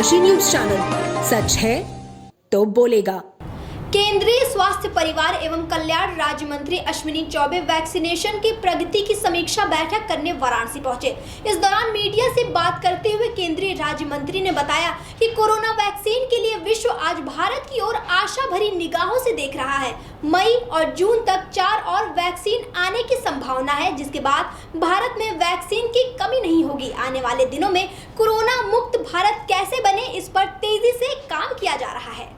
Kashi news channel, सच है तो बोलेगा। केंद्रीय स्वास्थ्य परिवार एवं कल्याण राज्य मंत्री अश्विनी चौबे वैक्सीनेशन की प्रगति की समीक्षा बैठक करने वाराणसी पहुंचे। इस दौरान मीडिया से बात करते हुए केंद्रीय राज्य मंत्री ने बताया कि कोरोना वैक्सीन के लिए विश्व आज भारत की ओर आशा भरी निगाहों से देख रहा है। मई और जून तक 4 और वैक्सीन आने की संभावना है, जिसके बाद भारत में वैक्सीन की कमी नहीं होगी। आने वाले दिनों में कोरोना मुक्त भारत कैसे बने, इस पर तेजी से काम किया जा रहा है।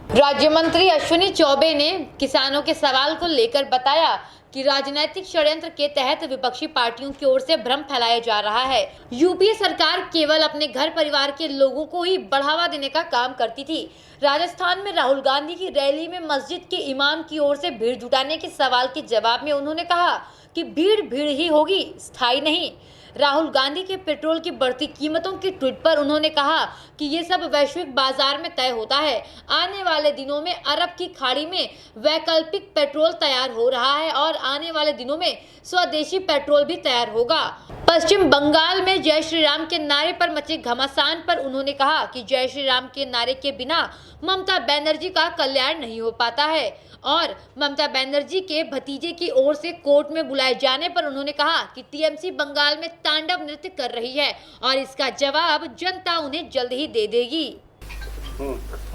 राज्य मंत्री अश्विनी चौबे ने किसानों के सवाल को लेकर बताया कि राजनीतिक षड्यंत्र के तहत विपक्षी पार्टियों की ओर से भ्रम फैलाया जा रहा है। यूपीए सरकार केवल अपने घर परिवार के लोगों को ही बढ़ावा देने का काम करती थी। राजस्थान में राहुल गांधी की रैली में मस्जिद के इमाम की ओर से भीड़ जुटाने के सवाल के जवाब में उन्होंने कहा कि भीड़ भीड़ ही होगी, स्थायी नहीं। राहुल गांधी के पेट्रोल की बढ़ती कीमतों की ट्वीट पर उन्होंने कहा कि ये सब वैश्विक बाजार में तय होता है। आने वाले दिनों में अरब की खाड़ी में वैकल्पिक पेट्रोल तैयार हो रहा है और आने वाले दिनों में स्वदेशी पेट्रोल भी तैयार होगा। पश्चिम बंगाल में जय श्री राम के नारे पर मचे घमासान पर उन्होंने कहा कि जय श्री राम के नारे के बिना ममता बनर्जी का कल्याण नहीं हो पाता है और ममता बनर्जी के भतीजे की ओर से कोर्ट में बुलाए जाने पर उन्होंने कहा कि टीएमसी बंगाल में तांडव नृत्य कर रही है और इसका जवाब जनता उन्हें जल्द ही दे देगी।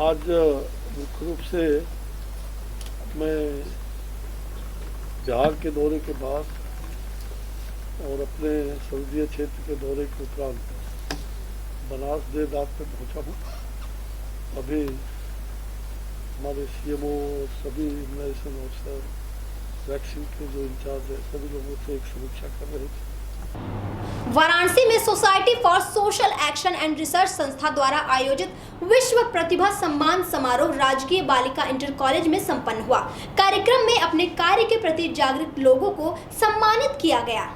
आज मुख्य रूप से मैं बिहार के दौरे के बाद और अपने संसदीय क्षेत्र के दौरे के उपरांत बनारस देर रात में पहुंचा हूँ। अभी हमारे सीएमओ, सभी इम्यूनाइजेशन ऑफिसर, वैक्सीन के जो इंचार्ज है, सभी लोगों से एक समीक्षा कर रहे थे। वाराणसी में society for social action and research संस्था द्वारा आयोजित विश्व प्रतिभा सम्मान समारोह राजकीय बालिका इंटर कॉलेज में संपन्न हुआ। कार्यक्रम में अपने कार्य के प्रति जागरूक लोगों को सम्मानित किया गया।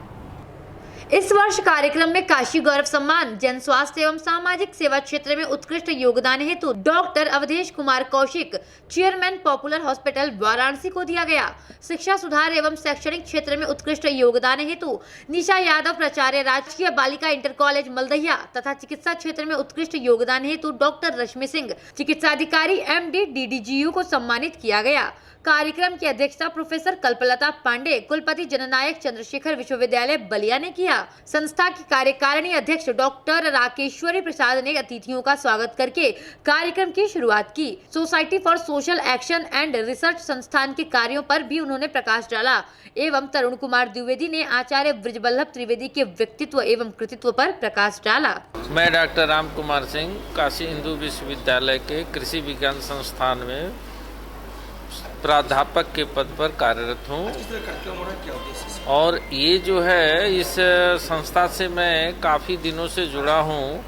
इस वर्ष कार्यक्रम में काशी गौरव सम्मान जन स्वास्थ्य एवं सामाजिक सेवा क्षेत्र में उत्कृष्ट योगदान हेतु doctor Avdhesh Kumar Kaushik, chairman Popular Hospital Varanasi को दिया गया। शिक्षा सुधार एवं शैक्षणिक क्षेत्र में उत्कृष्ट योगदान हेतु निशा यादव, प्राचार्य राजकीय बालिका इंटर कॉलेज मलदहिया तथा चिकित्सा क्षेत्र में उत्कृष्ट योगदान हेतु डॉक्टर रश्मि सिंह, चिकित्साधिकारी MD DDGU को सम्मानित किया गया। कार्यक्रम की अध्यक्षता प्रोफेसर कल्पलता पांडे, कुलपति जननायक चंद्रशेखर विश्वविद्यालय बलिया ने किया। संस्था की कार्यकारिणी अध्यक्ष डॉक्टर राकेश्वरी प्रसाद ने अतिथियों का स्वागत करके कार्यक्रम की शुरुआत की। Society for social action and research संस्थान के कार्यों पर भी उन्होंने प्रकाश डाला एवं तरुण कुमार द्विवेदी ने आचार्य ब्रजवल्लभ त्रिवेदी के व्यक्तित्व एवं कृतित्व पर प्रकाश डाला। मैं डॉक्टर राम कुमार सिंह काशी हिंदू विश्वविद्यालय के कृषि विज्ञान संस्थान में प्राध्यापक के पद पर कार्यरत हूँ और ये जो है इस संस्था से मैं काफ़ी दिनों से जुड़ा हूँ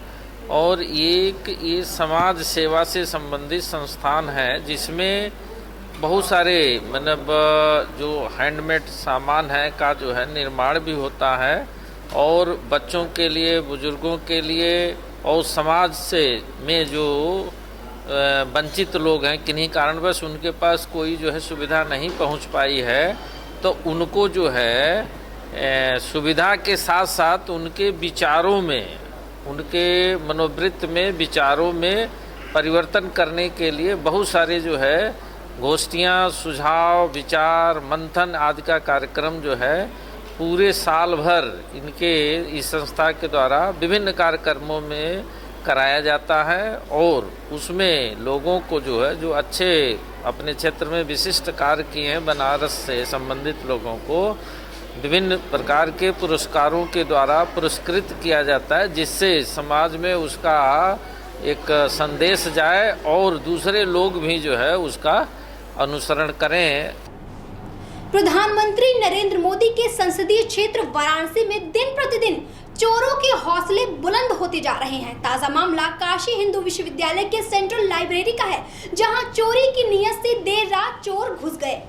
और ये समाज सेवा से संबंधित संस्थान है जिसमें बहुत सारे मतलब जो हैंडमेड सामान है का जो है निर्माण भी होता है और बच्चों के लिए, बुजुर्गों के लिए और समाज से में जो वंचित लोग हैं, किन्हीं कारणवश उनके पास कोई जो है सुविधा नहीं पहुंच पाई है, तो उनको जो है सुविधा के साथ साथ उनके विचारों में, उनके मनोवृत्ति में, विचारों में परिवर्तन करने के लिए बहुत सारे जो है गोष्ठियाँ, सुझाव, विचार, मंथन आदि का कार्यक्रम जो है पूरे साल भर इनके इस संस्था के द्वारा विभिन्न कार्यक्रमों में कराया जाता है और उसमें लोगों को जो है जो अच्छे अपने क्षेत्र में विशिष्ट कार्य किए हैं बनारस से संबंधित लोगों को विभिन्न प्रकार के पुरस्कारों के द्वारा पुरस्कृत किया जाता है, जिससे समाज में उसका एक संदेश जाए और दूसरे लोग भी जो है उसका अनुसरण करें। प्रधानमंत्री नरेंद्र मोदी के संसदीय क्षेत्र वाराणसी में दिन प्रतिदिन चोरों के हौसले बुलंद होते जा रहे हैं। ताजा मामला काशी हिंदू विश्वविद्यालय के सेंट्रल लाइब्रेरी का है, जहां चोरी की नीयत से देर रात चोर घुस गए।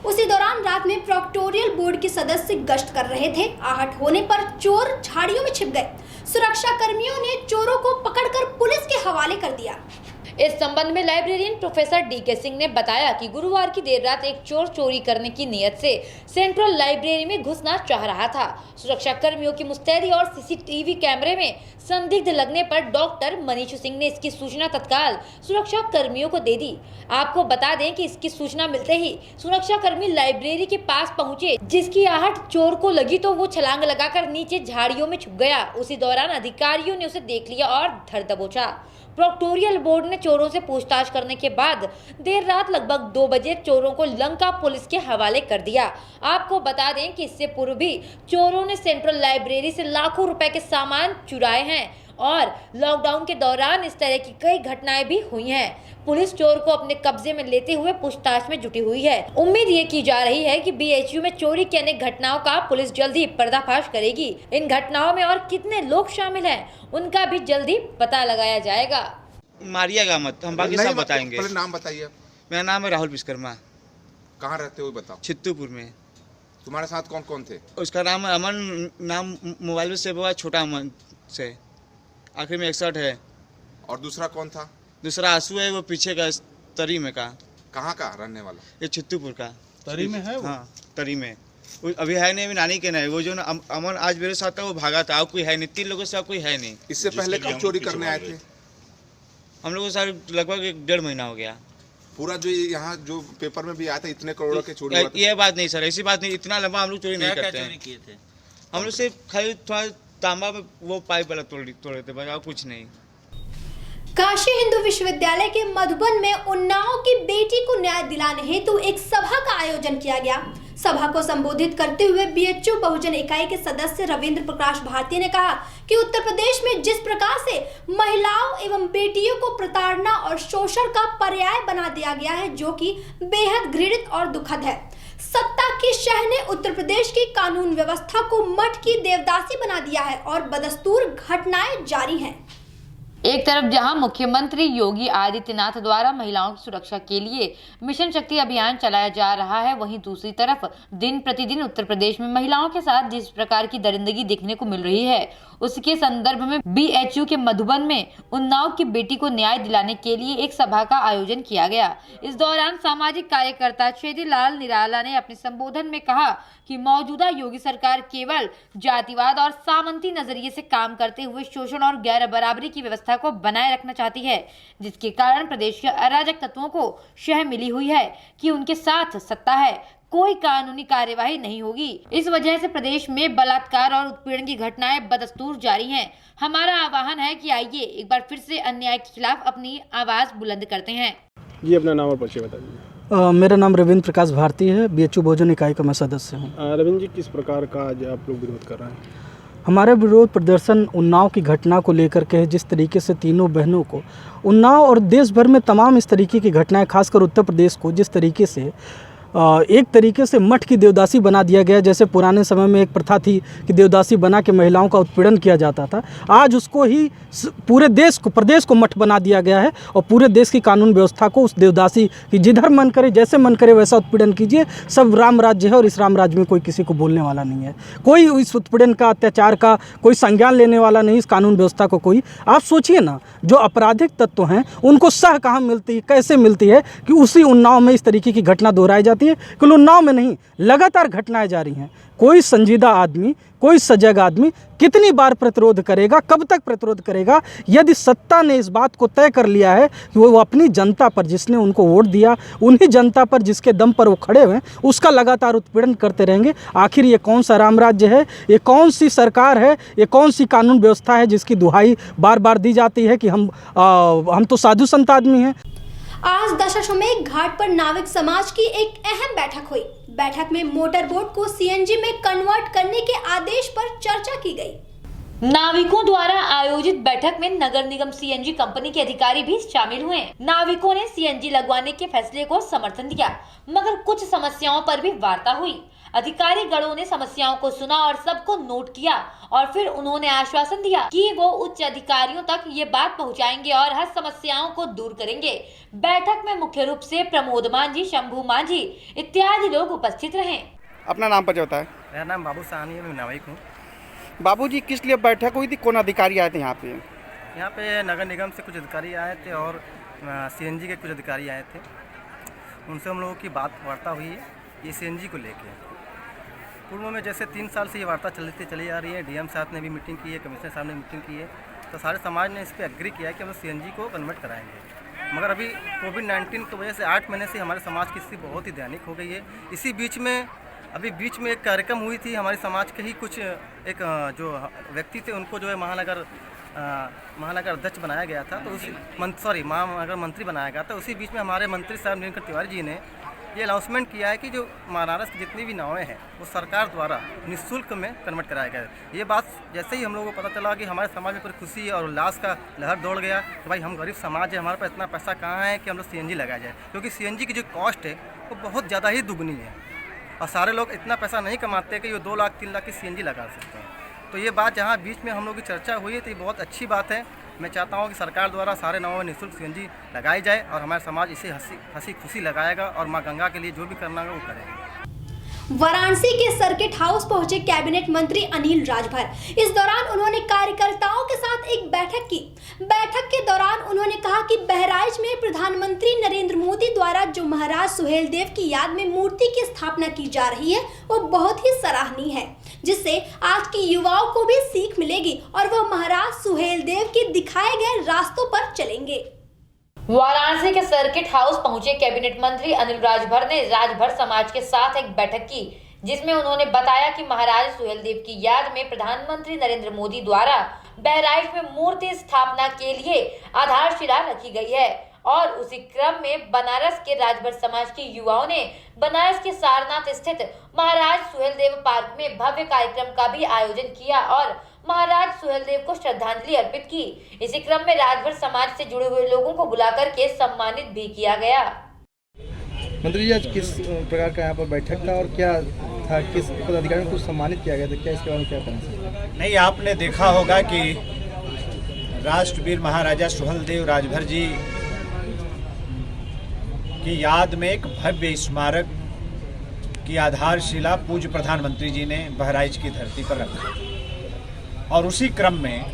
उसी दौरान रात में प्रोक्टोरियल बोर्ड के सदस्य गश्त कर रहे थे। आहट होने पर चोर झाड़ियों में छिप गए। सुरक्षा कर्मियों ने चोरों को पकड़कर पुलिस के हवाले कर दिया। इस संबंध में लाइब्रेरियन प्रोफेसर DK सिंह ने बताया कि गुरुवार की देर रात एक चोर चोरी करने की नियत से सेंट्रल लाइब्रेरी में घुसना चाह रहा था। सुरक्षा कर्मियों की मुस्तैदी और CCTV कैमरे में संदिग्ध लगने पर डॉक्टर मनीष सिंह ने इसकी सूचना तत्काल सुरक्षा कर्मियों को दे दी। आपको बता दें कि इसकी सूचना मिलते ही सुरक्षा कर्मी लाइब्रेरी के पास पहुंचे, जिसकी आहट चोर को लगी तो वो छलांग लगाकर नीचे झाड़ियों में छुप गया। उसी दौरान अधिकारियों ने उसे देख लिया और धर दबोचा। प्रोक्टोरियल बोर्ड ने चोरों से पूछताछ करने के बाद देर रात लगभग 2 बजे चोरों को लंका पुलिस के हवाले कर दिया। आपको बता दें कि इससे पूर्व भी चोरों ने सेंट्रल लाइब्रेरी से लाखों रुपए के सामान चुराए हैं और लॉकडाउन के दौरान इस तरह की कई घटनाएं भी हुई हैं। पुलिस चोर को अपने कब्जे में लेते हुए पूछताछ में जुटी हुई है। उम्मीद ये की जा रही है कि BHU में चोरी की अनेक घटनाओं का पुलिस जल्दी पर्दाफाश करेगी। इन घटनाओं में और कितने लोग शामिल हैं, उनका भी जल्दी पता लगाया जाएगा। मारिएगा मत, हम बाकी सब बताएंगे। पहले नाम बताइए। मेरा नाम है राहुल विश्वकर्मा। कहाँ रहते हो बताओ। चित्तूपुर में। तुम्हारे साथ कौन कौन थे? उसका नाम अमन, नाम मोबाइल में सेव हुआ छोटा अमन से, आखिर में 61 है। और दूसरा कौन था? दूसरा आंसू है, वो पीछे का तरी में का। कहाँ का रहने वाला? ये चित्तूपुर का। तरी में है वो? हाँ, तरी में। अभी है नहीं, अभी नानी के नहीं। वो जो अमन आज मेरे साथ था वो भागा था, और कोई है नहीं। 3 लोगों से कोई है नहीं। इससे पहले कब चोरी करने आए थे? हम लोग सर लगभग 1.5 महीना हो गया। पूरा जो यहाँ जो पेपर में भी आया था इतने करोड़ों के चोरी हुआ था। ये बात नहीं सर, ऐसी बात नहीं। इतना लंबा हम लोग चोरी नहीं करते हैं। हम लोग सिर्फ खाली थोड़ा तांबा में वो पाइप वाला तोड़े थे, बस और कुछ नहीं। काशी हिंदू विश्वविद्यालय के मधुबन में उन्नाव की बेटी को न्याय दिलाने हेतु एक सभा का आयोजन किया गया। सभा को संबोधित करते हुए BHU बहुजन इकाई के सदस्य रविंद्र प्रकाश भारती ने कहा कि उत्तर प्रदेश में जिस प्रकार से महिलाओं एवं बेटियों को प्रताड़ना और शोषण का पर्याय बना दिया गया है, जो कि बेहद घृणित और दुखद है। सत्ता की शह ने उत्तर प्रदेश की कानून व्यवस्था को मठ की देवदासी बना दिया है और बदस्तूर घटनाएं जारी हैं। एक तरफ जहां मुख्यमंत्री योगी आदित्यनाथ द्वारा महिलाओं की सुरक्षा के लिए मिशन शक्ति अभियान चलाया जा रहा है, वहीं दूसरी तरफ दिन प्रतिदिन उत्तर प्रदेश में महिलाओं के साथ जिस प्रकार की दरिंदगी देखने को मिल रही है, उसके संदर्भ में BHU के मधुबन में उन्नाव की बेटी को न्याय दिलाने के लिए एक सभा का आयोजन किया गया। इस दौरान सामाजिक कार्यकर्ता छेदीलाल निराला ने अपने संबोधन में कहा कि मौजूदा योगी सरकार केवल जातिवाद और सामंती नजरिए से काम करते हुए शोषण और गैर बराबरी की व्यवस्था को बनाए रखना चाहती है, जिसके कारण प्रदेश के अराजक तत्वों को शह मिली हुई है कि उनके साथ सत्ता है, कोई कानूनी कार्यवाही नहीं होगी। इस वजह से प्रदेश में बलात्कार और उत्पीड़न की घटनाएं बदस्तूर जारी हैं। हमारा आह्वान है कि आइए एक बार फिर से अन्याय के खिलाफ अपनी आवाज बुलंद करते हैं। जी, अपना नाम और परिचय बता दीजिए। मेरा नाम रविंद्र प्रकाश भारती है। BHU बहुजन इकाई का मैं सदस्य हूँ। रविंद्र जी, किस प्रकार का आज आप लोग विरोध कर रहे हैं? हमारा विरोध प्रदर्शन उन्नाव की घटना को लेकर के है। जिस तरीके से तीनों बहनों को उन्नाव और देश भर में तमाम इस तरीके की घटनाएं, खासकर उत्तर प्रदेश को जिस तरीके से एक तरीके से मठ की देवदासी बना दिया गया। जैसे पुराने समय में एक प्रथा थी कि देवदासी बना के महिलाओं का उत्पीड़न किया जाता था, आज उसको ही पूरे देश को, प्रदेश को मठ बना दिया गया है और पूरे देश की कानून व्यवस्था को उस देवदासी की जिधर मन करे, जैसे मन करे वैसा उत्पीड़न कीजिए। सब राम राज्य है और इस राम राज्य में कोई किसी को बोलने वाला नहीं है। कोई इस उत्पीड़न का, अत्याचार का कोई संज्ञान लेने वाला नहीं। इस कानून व्यवस्था को कोई, आप सोचिए ना, जो आपराधिक तत्व हैं उनको सह कहाँ मिलती है, कैसे मिलती है कि उसी उन्नाव में इस तरीके की घटना दोहराई जाती है। केवल उन्नाव में नहीं, लगातार घटनाएं जारी हैं। कोई संजीदा आदमी, कोई सजग आदमी कितनी बार प्रतिरोध करेगा, कब तक प्रतिरोध करेगा? यदि सत्ता ने इस बात को तय कर लिया है कि वो अपनी जनता पर, जिसने उनको वोट दिया, उन्हीं जनता पर जिसके दम पर वो खड़े हुए, उसका लगातार उत्पीड़न करते रहेंगे। आखिर ये कौन सा राम राज्य है? ये कौन सी सरकार है? ये कौन सी कानून व्यवस्था है जिसकी दुहाई बार बार दी जाती है कि हम तो साधु संत आदमी हैं। आज दशाश्वमेध घाट पर नाविक समाज की एक अहम बैठक हुई। बैठक में मोटर बोट को CNG में कन्वर्ट करने के आदेश पर चर्चा की गई। नाविकों द्वारा आयोजित बैठक में नगर निगम CNG कंपनी के अधिकारी भी शामिल हुए। नाविकों ने CNG लगवाने के फैसले को समर्थन दिया, मगर कुछ समस्याओं पर भी वार्ता हुई। अधिकारी गणों ने समस्याओं को सुना और सबको नोट किया और फिर उन्होंने आश्वासन दिया कि वो उच्च अधिकारियों तक ये बात पहुंचाएंगे और हर समस्याओं को दूर करेंगे। बैठक में मुख्य रूप से प्रमोद मांझी, शंभू मांझी इत्यादि लोग उपस्थित रहे। अपना नाम पर बताए। मेरा नाम बाबू साहनी है, मैं नाविक हूँ। बाबू जी, किस लिए बैठक हुई थी? कौन अधिकारी आए थे यहाँ पे? यहाँ पे नगर निगम से कुछ अधिकारी आए थे और सीएनजी के कुछ अधिकारी आए थे, उनसे हम लोगों की वार्ता हुई है ये सीएनजी को लेके। पूर्व में जैसे 3 साल से ये वार्ता चली आ रही है, डीएम साहब ने भी मीटिंग की है, कमिश्नर साहब ने मीटिंग की है, तो सारे समाज ने इस पर एग्री किया है कि हम सीएनजी को कन्वर्ट कराएंगे। मगर अभी कोविड-19 की वजह से 8 महीने से हमारे समाज की स्थिति बहुत ही दैनिक हो गई है। इसी बीच में एक कार्यक्रम हुई थी, हमारे समाज के ही कुछ एक जो व्यक्ति थे उनको जो है महानगर अध्यक्ष बनाया गया था, तो महानगर मंत्री बनाया गया था। उसी बीच में हमारे मंत्री साहब नीलकंठ तिवारी जी ने ये अनाउंसमेंट किया है कि जो बनारस की जितनी भी नावें हैं वो सरकार द्वारा निःशुल्क में कन्वर्ट कराया गया है। ये बात जैसे ही हम लोगों को पता चला कि हमारे समाज में पूरी खुशी और उल्लास का लहर दौड़ गया कि भाई हम गरीब समाज है, हमारे पास इतना पैसा कहाँ है कि हम लोग सीएनजी लगाया जाए, क्योंकि सीएनजी की जो कॉस्ट है वो बहुत ज़्यादा ही दुगनी है और सारे लोग इतना पैसा नहीं कमाते कि ये 2 लाख 3 लाख की सीएनजी लगा सकते हैं। तो ये बात जहाँ बीच में हम लोग की चर्चा हुई है तो ये बहुत अच्छी बात है। मैं चाहता हूँ कि सरकार द्वारा सारे नावों में निःशुल्क सीएनजी लगाई जाए और हमारा समाज इसे हंसी खुशी लगाएगा और माँ गंगा के लिए जो भी करना है वो करेगा। वाराणसी के सर्किट हाउस पहुंचे कैबिनेट मंत्री अनिल राजभर। इस दौरान उन्होंने कार्यकर्ताओं के साथ एक बैठक की। बैठक के दौरान उन्होंने कहा कि बहराइच में प्रधानमंत्री नरेंद्र मोदी द्वारा जो महाराज सुहेलदेव की याद में मूर्ति की स्थापना की जा रही है वो बहुत ही सराहनीय है, जिससे आज के युवाओं को भी सीख मिलेगी और वह महाराज सुहेलदेव के दिखाए गए रास्तों पर चलेंगे। वाराणसी के सर्किट हाउस पहुंचे कैबिनेट मंत्री अनिल राजभर ने राजभर समाज के साथ एक बैठक की, जिसमें उन्होंने बताया कि महाराज सुहेलदेव की याद में प्रधानमंत्री नरेंद्र मोदी द्वारा बहराइच में मूर्ति स्थापना के लिए आधारशिला रखी गई है और उसी क्रम में बनारस के राजभर समाज के युवाओं ने बनारस के सारनाथ स्थित महाराज सुहेलदेव पार्क में भव्य कार्यक्रम का भी आयोजन किया और महाराज सुहेलदेव को श्रद्धांजलि अर्पित की। इसी क्रम में राजभर समाज से जुड़े हुए लोगों को बुलाकर के सम्मानित भी किया गया। मंत्री जी, आज किस प्रकार का यहाँ पर बैठक था और क्या था, किस पदाधिकारियों को सम्मानित किया गया था, क्या इसके बारे में क्या कहना? नहीं, आपने देखा होगा कि राष्ट्रवीर महाराजा सुहेलदेव राजभर जी की याद में एक भव्य स्मारक की आधारशिला पूज्य प्रधानमंत्री जी ने बहराइच की धरती पर रखा और उसी क्रम में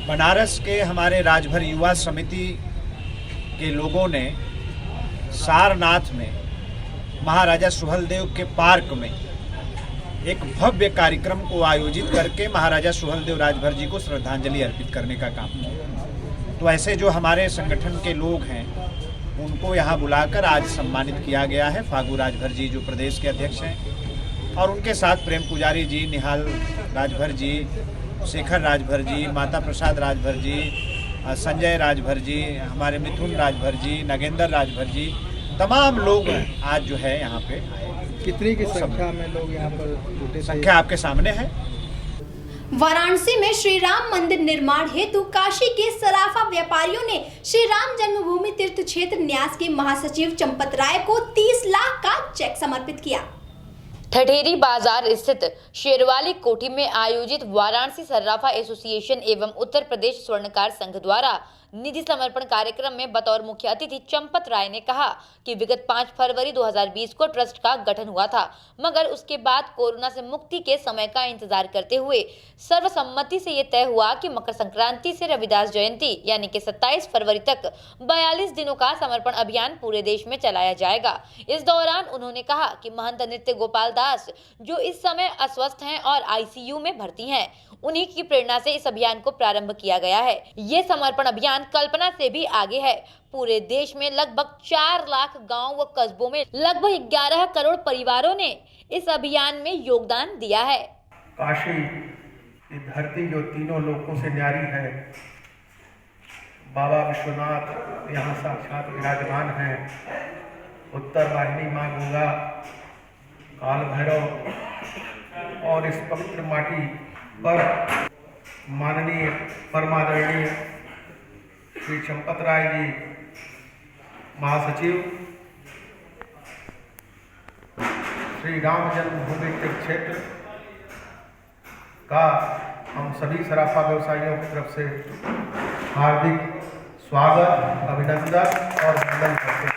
बनारस के हमारे राजभर युवा समिति के लोगों ने सारनाथ में महाराजा सुहेलदेव के पार्क में एक भव्य कार्यक्रम को आयोजित करके महाराजा सुहेलदेव राजभर जी को श्रद्धांजलि अर्पित करने का काम किया। तो ऐसे जो हमारे संगठन के लोग हैं उनको यहाँ बुलाकर आज सम्मानित किया गया है। फागू राजभर जी जो प्रदेश के अध्यक्ष हैं और उनके साथ प्रेम पुजारी जी, निहाल राजभर जी, शेखर राजभर जी, माता प्रसाद राजभर जी, संजय राजभर जी, हमारे मिथुन राजभर जी, नगेंद्र राजभर जी, तमाम लोग आज जो है यहाँ पे आए। कितनी की संख्या में लोग यहाँ पर जुटे? संख्या आपके सामने है। वाराणसी में श्री राम मंदिर निर्माण हेतु काशी के सराफा व्यापारियों ने श्री राम जन्मभूमि तीर्थ क्षेत्र न्यास के महासचिव चंपत राय को 30 लाख का चेक समर्पित किया। ठठेरी बाजार स्थित शेरवाली कोठी में आयोजित वाराणसी सर्राफा एसोसिएशन एवं उत्तर प्रदेश स्वर्णकार संघ द्वारा निधि समर्पण कार्यक्रम में बतौर मुख्य अतिथि चंपत राय ने कहा कि विगत 5 फरवरी 2020 को ट्रस्ट का गठन हुआ था, मगर उसके बाद कोरोना से मुक्ति के समय का इंतजार करते हुए सर्वसम्मति से ये तय हुआ कि मकर संक्रांति से रविदास जयंती यानी कि 27 फरवरी तक 42 दिनों का समर्पण अभियान पूरे देश में चलाया जाएगा। इस दौरान उन्होंने कहा कि महंत नृत्य गोपाल दास जो इस समय अस्वस्थ हैं और आईसीयू में भर्ती हैं, उन्हीं की प्रेरणा से इस अभियान को प्रारंभ किया गया है। ये समर्पण अभियान कल्पना से भी आगे है। पूरे देश में लगभग 4 लाख गांव व कस्बों में लगभग 11 करोड़ परिवारों ने इस अभियान में योगदान दिया है। काशी की धरती जो तीनों लोकों से न्यारी है, बाबा विश्वनाथ यहाँ साक्षात विराजमान है, उत्तर वाहिनी माँ गंगा, काल भैरव और इस पवित्र माटी पर माननीय परमादरणीय श्री चंपत राय जी महासचिव, श्री राम जन्मभूमि तीर्थ क्षेत्र का हम सभी सराफा व्यवसायियों की तरफ से हार्दिक स्वागत, अभिनंदन और वंदन करते हैं।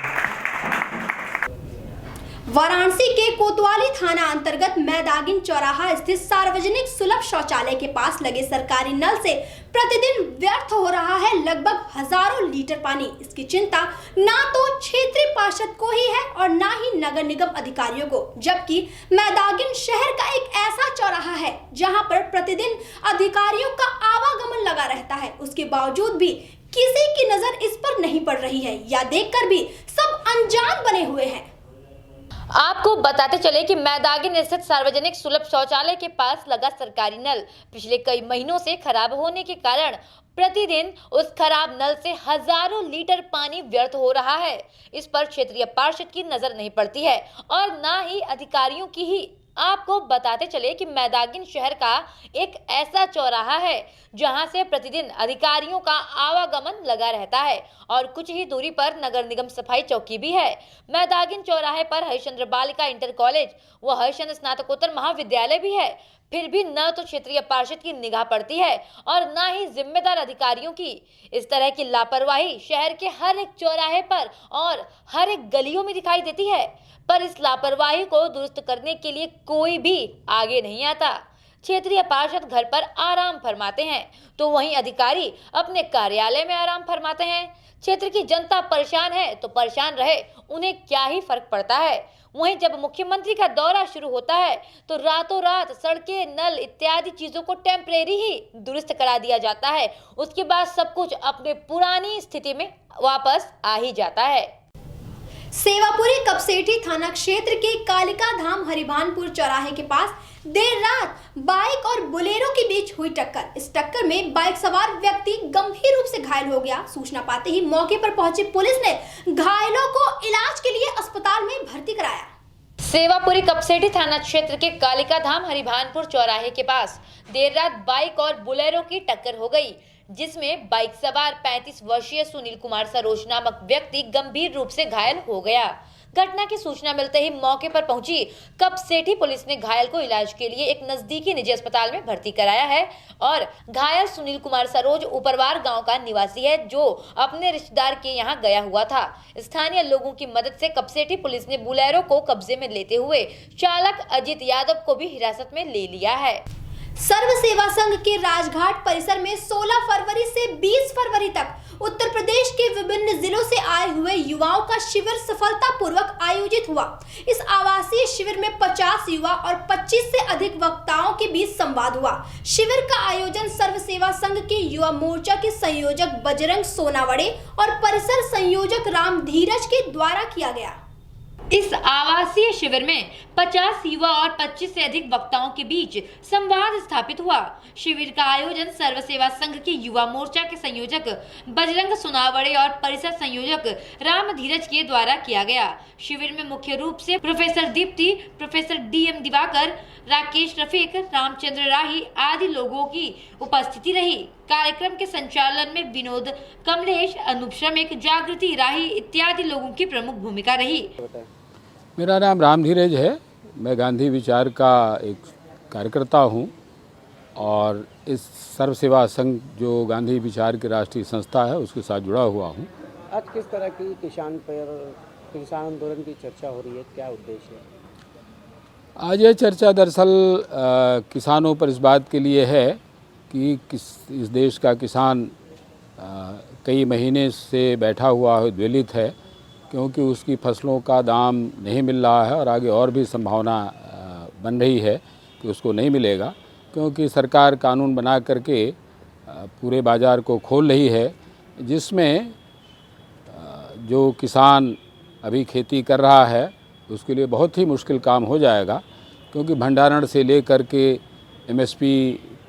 वाराणसी के कोतवाली थाना अंतर्गत मैदागिन चौराहा स्थित सार्वजनिक सुलभ शौचालय के पास लगे सरकारी नल से प्रतिदिन व्यर्थ हो रहा है लगभग हजारों लीटर पानी। इसकी चिंता ना तो क्षेत्रीय पार्षद को ही है और ना ही नगर निगम अधिकारियों को, जबकि मैदागिन शहर का एक ऐसा चौराहा है जहां पर प्रतिदिन अधिकारियों का आवागमन लगा रहता है। उसके बावजूद भी किसी की नजर इस पर नहीं पड़ रही है या देखकर भी सब अनजान बने हुए हैं। आपको बताते चले कि मैदागिन स्थित सार्वजनिक सुलभ शौचालय के पास लगा सरकारी नल पिछले कई महीनों से खराब होने के कारण प्रतिदिन उस खराब नल से हजारों लीटर पानी व्यर्थ हो रहा है। इस पर क्षेत्रीय पार्षद की नजर नहीं पड़ती है और ना ही अधिकारियों की ही। आपको बताते चले कि मैदागिन शहर का एक ऐसा चौराहा है जहां से प्रतिदिन अधिकारियों का आवागमन लगा रहता है और कुछ ही दूरी पर नगर निगम सफाई चौकी भी है। मैदागिन चौराहे पर हरिश्चंद्र बालिका इंटर कॉलेज व हरिश्चंद्र स्नातकोत्तर महाविद्यालय भी है, फिर भी न तो क्षेत्रीय पार्षद की निगाह पड़ती है और न ही जिम्मेदार अधिकारियों की। इस तरह की लापरवाही शहर के हर एक चौराहे पर और हर एक गलियों में दिखाई देती है, पर इस लापरवाही को दुरुस्त करने के लिए कोई भी आगे नहीं आता। क्षेत्रीय पार्षद घर पर आराम फरमाते हैं तो वहीं अधिकारी अपने कार्यालय में आराम फरमाते हैं। क्षेत्र की जनता परेशान है तो परेशान रहे, उन्हें क्या ही फर्क पड़ता है। वहीं जब मुख्यमंत्री का दौरा शुरू होता है तो रातों रात सड़कें, नल इत्यादि चीजों को टेम्परेरी ही दुरुस्त करा दिया जाता है। उसके बाद सब कुछ अपने पुरानी स्थिति में वापस आ ही जाता है। सेवापुरी कपसेठी थाना क्षेत्र के कालिका धाम हरिभानपुर चौराहे के पास देर रात बाइक और बोलेरो के बीच हुई टक्कर। इस टक्कर में बाइक सवार व्यक्ति गंभीर रूप से घायल हो गया। सूचना पाते ही मौके पर पहुंची पुलिस ने घायलों को इलाज के लिए अस्पताल में भर्ती कराया। सेवापुरी कपसेठी थाना क्षेत्र के कालिका धाम हरिभानपुर चौराहे के पास देर रात बाइक और बोलेरो की टक्कर हो गई, जिसमें बाइक सवार 35 वर्षीय सुनील कुमार सरोज नामक व्यक्ति गंभीर रूप से घायल हो गया। घटना की सूचना मिलते ही मौके पर पहुंची कपसेठी पुलिस ने घायल को इलाज के लिए एक नजदीकी निजी अस्पताल में भर्ती कराया है और घायल सुनील कुमार सरोज ऊपरवार गांव का निवासी है, जो अपने रिश्तेदार के यहां गया हुआ था। स्थानीय लोगों की मदद से कपसेठी पुलिस ने बोलेरो को कब्जे में लेते हुए चालक अजित यादव को भी हिरासत में ले लिया है। सर्व सेवा संघ के राजघाट परिसर में 16 फरवरी से 20 फरवरी तक उत्तर प्रदेश के विभिन्न जिलों से आए हुए युवाओं का शिविर सफलतापूर्वक आयोजित हुआ। इस आवासीय शिविर में 50 युवा और 25 से अधिक वक्ताओं के बीच संवाद हुआ। शिविर का आयोजन सर्व सेवा संघ के युवा मोर्चा के संयोजक बजरंग सोनावड़े और परिसर संयोजक राम धीरज के द्वारा किया गया। इस आवासीय शिविर में 50 युवा और 25 से अधिक वक्ताओं के बीच संवाद स्थापित हुआ। शिविर का आयोजन सर्व सेवा संघ के युवा मोर्चा के संयोजक बजरंग सोनावड़े और परिसर संयोजक राम धीरज के द्वारा किया गया। शिविर में मुख्य रूप से Professor Dipti, Professor DM Diwakar, Rakesh Rafiq, Ramchandra Rahi आदि लोगों की उपस्थिति रही। कार्यक्रम के संचालन में विनोद कमलेश, अनूप श्रमिक, जागृति राही इत्यादि लोगों की प्रमुख भूमिका रही। मेरा नाम राम धीरज है। मैं गांधी विचार का एक कार्यकर्ता हूं और इस सर्व सेवा संघ जो गांधी विचार की राष्ट्रीय संस्था है उसके साथ जुड़ा हुआ हूं। आज किस तरह की किसान आंदोलन की चर्चा हो रही है, क्या उद्देश्य है? आज ये चर्चा दरअसल किसानों पर इस बात के लिए है कि इस देश का किसान कई महीने से बैठा हुआ है, द्वेलित है, क्योंकि उसकी फसलों का दाम नहीं मिल रहा है और आगे और भी संभावना बन रही है कि उसको नहीं मिलेगा, क्योंकि सरकार कानून बना करके पूरे बाज़ार को खोल रही है, जिसमें जो किसान अभी खेती कर रहा है उसके लिए बहुत ही मुश्किल काम हो जाएगा, क्योंकि भंडारण से लेकर के MSP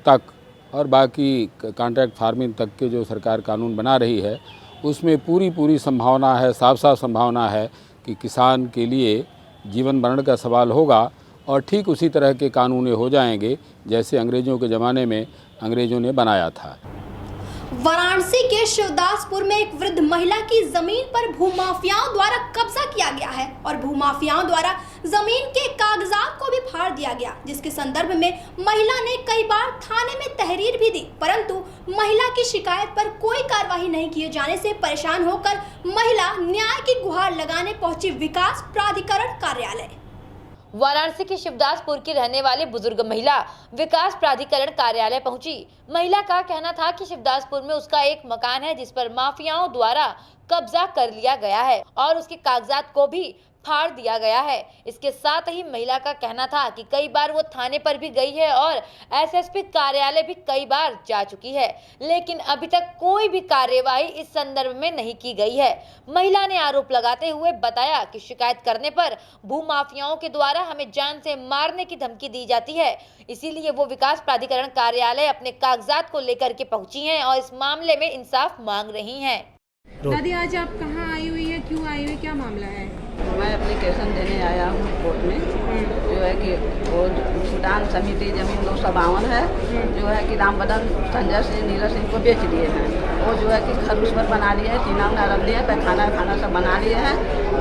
तक और बाकी कॉन्ट्रैक्ट फार्मिंग तक के जो सरकार कानून बना रही है उसमें पूरी संभावना है, साफ संभावना है कि किसान के लिए जीवन मरण का सवाल होगा और ठीक उसी तरह के कानून हो जाएंगे जैसे अंग्रेज़ों के ज़माने में अंग्रेज़ों ने बनाया था। वाराणसी के शिवदासपुर में एक वृद्ध महिला की जमीन पर भूमाफियाओं द्वारा कब्जा किया गया है और भूमाफियाओं द्वारा जमीन के कागजात को भी फाड़ दिया गया, जिसके संदर्भ में महिला ने कई बार थाने में तहरीर भी दी, परंतु महिला की शिकायत पर कोई कार्रवाई नहीं किए जाने से परेशान होकर महिला न्याय की गुहार लगाने पहुंची विकास प्राधिकरण कार्यालय। वाराणसी के शिवदासपुर की रहने वाली बुजुर्ग महिला विकास प्राधिकरण कार्यालय पहुंची। महिला का कहना था कि शिवदासपुर में उसका एक मकान है जिस पर माफियाओं द्वारा कब्जा कर लिया गया है और उसके कागजात को भी फाड़ दिया गया है। इसके साथ ही महिला का कहना था कि कई बार वो थाने पर भी गई है और एसएसपी कार्यालय भी कई बार जा चुकी है, लेकिन अभी तक कोई भी कार्यवाही इस संदर्भ में नहीं की गई है। महिला ने आरोप लगाते हुए बताया कि शिकायत करने पर भूमाफियाओं के द्वारा हमें जान से मारने की धमकी दी जाती है, इसीलिए वो विकास प्राधिकरण कार्यालय अपने कागजात को लेकर के पहुंची हैं और इस मामले में इंसाफ मांग रही हैं। दादी, आज आप कहाँ आई हुई है, क्यों आई हुई, क्या मामला है? मैं एप्लीकेशन देने आया हूँ कोर्ट में, जो है कि वो सुडान समिति जमीन 252 है, जो है कि राम बदन संजय सिंह नीरज सिंह को बेच दिए हैं। वो जो है कि घर उस पर बना लिए हैं, टीना उना रख लिए हैं, खाना सब बना लिए हैं।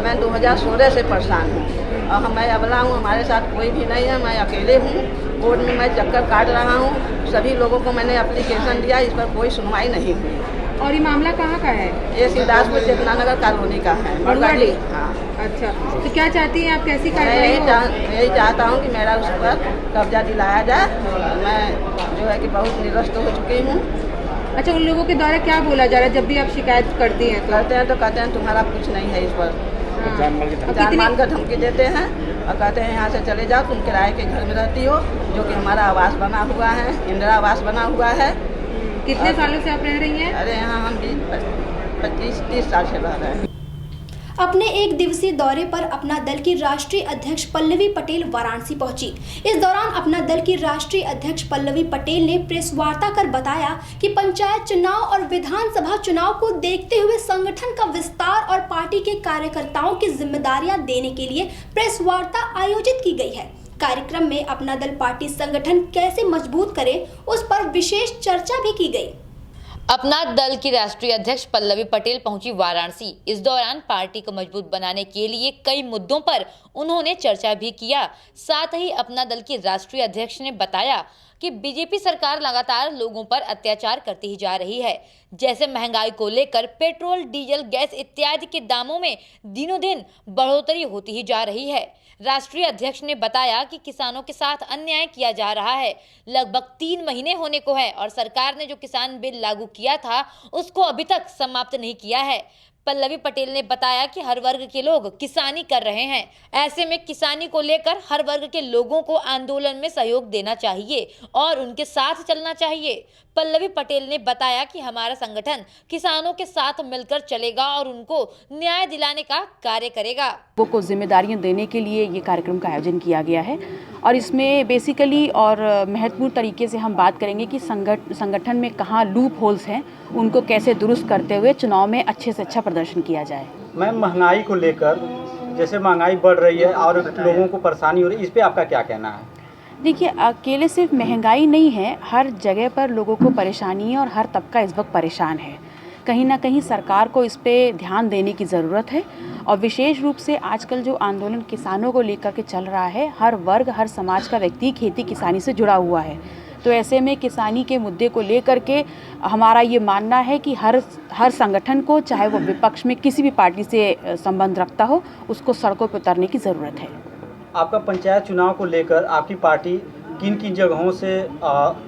मैं 2016 से परेशान हूँ और मैं अबला हूँ, हमारे साथ कोई भी नहीं है, मैं अकेले हूँ। कोर्ट में मैं चक्कर काट रहा हूँ, सभी लोगों को मैंने एप्लीकेशन दिया, इस पर कोई सुनवाई नहीं हुई। और ये मामला कहाँ का है? ये शिवदासपुर चेतना नगर कॉलोनी का है, बड़वाड़ी। हाँ। अच्छा, तो क्या चाहती हैं आप, कैसी कार्रवाई? यही चाहता हूँ कि मेरा उस पर कब्जा दिलाया जाए। मैं जो है कि बहुत निरस्त हो चुकी हूँ। अच्छा, उन लोगों के द्वारा क्या बोला जा रहा है जब भी आप शिकायत करती हैं? तो कहते हैं तुम्हारा कुछ नहीं है इस पर, जान माल का धमकी देते हैं और कहते हैं यहाँ से चले जाओ, तुम किराए के घर में रहती हो, जो कि हमारा आवास बना हुआ है, इंदिरा आवास बना हुआ है। कितने सालों से आप रह रही हैं? अरे यहाँ हम 25-30 साल से रह रहे हैं। अपने एक दिवसीय दौरे पर अपना दल की राष्ट्रीय अध्यक्ष पल्लवी पटेल वाराणसी पहुंची। इस दौरान अपना दल की राष्ट्रीय अध्यक्ष पल्लवी पटेल ने प्रेस वार्ता कर बताया कि पंचायत चुनाव और विधानसभा चुनाव को देखते हुए संगठन का विस्तार और पार्टी के कार्यकर्ताओं की जिम्मेदारियां देने के लिए प्रेस वार्ता आयोजित की गई है। कार्यक्रम में अपना दल पार्टी संगठन कैसे मजबूत करे, उस पर विशेष चर्चा भी की गई। अपना दल की राष्ट्रीय अध्यक्ष पल्लवी पटेल पहुंची वाराणसी। इस दौरान पार्टी को मजबूत बनाने के लिए कई मुद्दों पर उन्होंने चर्चा भी किया। साथ ही अपना दल की राष्ट्रीय अध्यक्ष ने बताया कि बीजेपी सरकार लगातार लोगों पर अत्याचार करती ही जा रही है, जैसे महंगाई को लेकर पेट्रोल, डीजल, गैस इत्यादि के दामों में दिनों दिन बढ़ोतरी होती ही जा रही है। राष्ट्रीय अध्यक्ष ने बताया कि किसानों के साथ अन्याय किया जा रहा है। लगभग 3 महीने होने को है और सरकार ने जो किसान बिल लागू किया था उसको अभी तक समाप्त नहीं किया है। पल्लवी पटेल ने बताया कि हर वर्ग के लोग किसानी कर रहे हैं, ऐसे में किसानी को लेकर हर वर्ग के लोगों को आंदोलन में सहयोग देना चाहिए और उनके साथ चलना चाहिए। पल्लवी पटेल ने बताया कि हमारा संगठन किसानों के साथ मिलकर चलेगा और उनको न्याय दिलाने का कार्य करेगा। लोगों को जिम्मेदारियां देने के लिए ये कार्यक्रम का आयोजन किया गया है और इसमें बेसिकली और महत्वपूर्ण तरीके से हम बात करेंगे कि संगठन में कहाँ लूप होल्स हैं, उनको कैसे दुरुस्त करते हुए चुनाव में अच्छे से अच्छा प्रदर्शन किया जाए। मैम, महंगाई को लेकर जैसे महंगाई बढ़ रही है और लोगों को परेशानी हो रही है, इस पे आपका क्या कहना है? देखिए, अकेले सिर्फ महंगाई नहीं है, हर जगह पर लोगों को परेशानी है और हर तबका इस वक्त परेशान है। कहीं ना कहीं सरकार को इस पे ध्यान देने की ज़रूरत है और विशेष रूप से आजकल जो आंदोलन किसानों को लेकर के चल रहा है, हर वर्ग, हर समाज का व्यक्ति खेती किसानी से जुड़ा हुआ है। तो ऐसे में किसानी के मुद्दे को लेकर के हमारा ये मानना है कि हर संगठन को, चाहे वो विपक्ष में किसी भी पार्टी से संबंध रखता हो, उसको सड़कों पर उतरने की ज़रूरत है। आपका पंचायत चुनाव को लेकर आपकी पार्टी किन किन जगहों से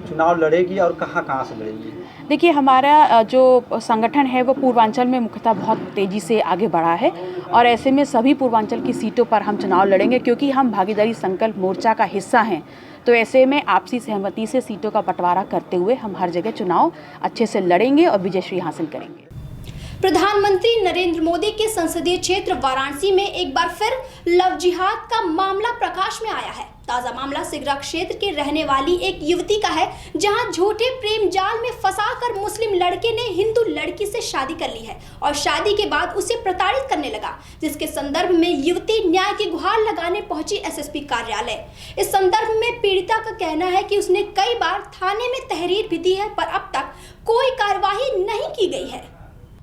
चुनाव लड़ेगी और कहाँ से लड़ेगी? देखिए, हमारा जो संगठन है वो पूर्वांचल में मुख्यतः बहुत तेज़ी से आगे बढ़ा है और ऐसे में सभी पूर्वांचल की सीटों पर हम चुनाव लड़ेंगे, क्योंकि हम भागीदारी संकल्प मोर्चा का हिस्सा हैं। तो ऐसे में आपसी सहमति से सीटों का बंटवारा करते हुए हम हर जगह चुनाव अच्छे से लड़ेंगे और विजयश्री हासिल करेंगे। प्रधानमंत्री नरेंद्र मोदी के संसदीय क्षेत्र वाराणसी में एक बार फिर लव जिहाद का मामला प्रकाश में आया है। ताजा मामला सिगरा क्षेत्र के रहने वाली एक युवती का है, जहां झूठे प्रेम जाल में फंसाकर मुस्लिम लड़के ने हिंदू लड़की से शादी कर ली है और शादी के बाद उसे प्रताड़ित करने लगा, जिसके संदर्भ में युवती न्याय की गुहार लगाने पहुंची एसएसपी कार्यालय। इस संदर्भ में पीड़िता का कहना है कि उसने कई बार थाने में तहरीर भी दी है, पर अब तक कोई कार्रवाई नहीं की गई है।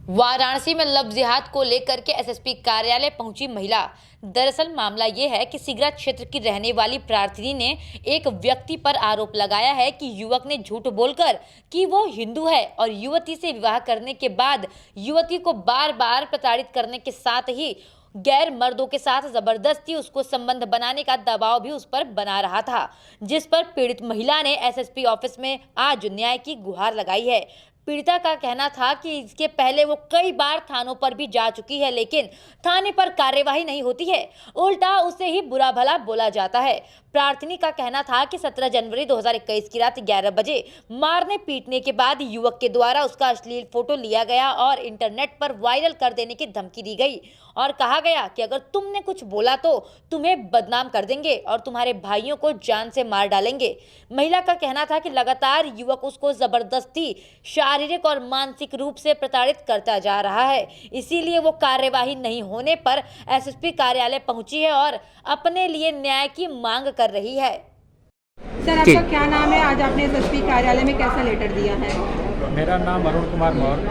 वाराणसी में लव जिहाद को लेकर के एसएसपी कार्यालय पहुंची महिला। दरअसल मामला ये है कि सिगरा क्षेत्र की रहने वाली प्रार्थनी ने एक व्यक्ति पर आरोप लगाया है कि युवक ने झूठ बोलकर कि वो हिंदू है और युवती से विवाह करने के बाद युवती को बार बार प्रताड़ित करने के साथ ही गैर मर्दों के साथ जबरदस्ती उसको संबंध बनाने का दबाव भी उस पर बना रहा था, जिस पर पीड़ित महिला ने एसएसपी ऑफिस में आज न्याय की गुहार लगाई है। पीड़िता का कहना था कि इसके पहले वो कई बार थानों पर भी जा चुकी है, लेकिन थाने पर कार्यवाही नहीं होती है, उल्टा उसे ही बुरा भला बोला जाता है। प्रार्थनी का कहना था कि 17 जनवरी 2021 की रात 11 बजे मारने पीटने के बाद युवक के द्वारा उसका अश्लील फोटो लिया गया और इंटरनेट पर वायरल कर देने की धमकी दी गई और कहा गया कि अगर तुमने कुछ बोला तो तुम्हें बदनाम कर देंगे और तुम्हारे भाइयों को जान से मार डालेंगे। महिला का कहना था कि लगातार युवक उसको जबरदस्ती शारीरिक और मानसिक रूप से प्रताड़ित करता जा रहा है, इसीलिए वो कार्यवाही नहीं होने पर एसएसपी कार्यालय पहुंची है और अपने लिए न्याय की मांग कर रही है। सर, आपका क्या नाम है? आज आपने एसएसपी कार्यालय में कैसा लेटर दिया है? मेरा नाम अरुण कुमार मौर्य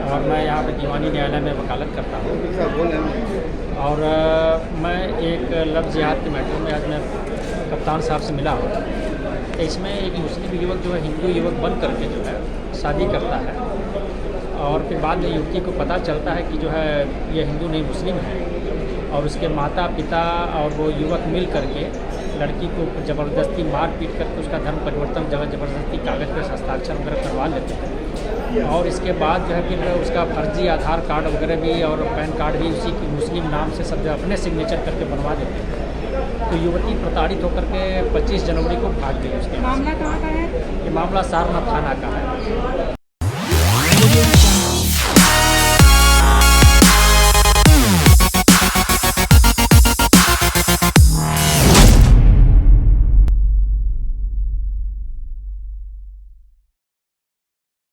और मैं यहाँ पे दीवानी न्यायालय में वकालत करता हूँ और मैं एक लव जिहाद के मैटर में आज मैं कप्तान साहब से मिला हूँ। इसमें एक मुस्लिम युवक जो है हिंदू युवक बन करके जो है शादी करता है और फिर बाद में युवती को पता चलता है कि जो है ये हिंदू नहीं मुस्लिम है और उसके माता पिता और वो युवक मिल करके लड़की को ज़बरदस्ती मार पीट करके उसका धर्म परिवर्तन ज़बरदस्ती कागज़ पर हस्ताक्षर वगैरह करवा लेते हैं और इसके बाद जो है फिर उसका फर्जी आधार कार्ड वगैरह भी और पैन कार्ड भी उसी की मुस्लिम नाम से सब अपने सिग्नेचर करके बनवा देते हैं। तो युवती प्रताड़ित होकर के 25 जनवरी को भाग गई। उसके मामला कहाँ का है? ये मामला सारनाथ थाना का है।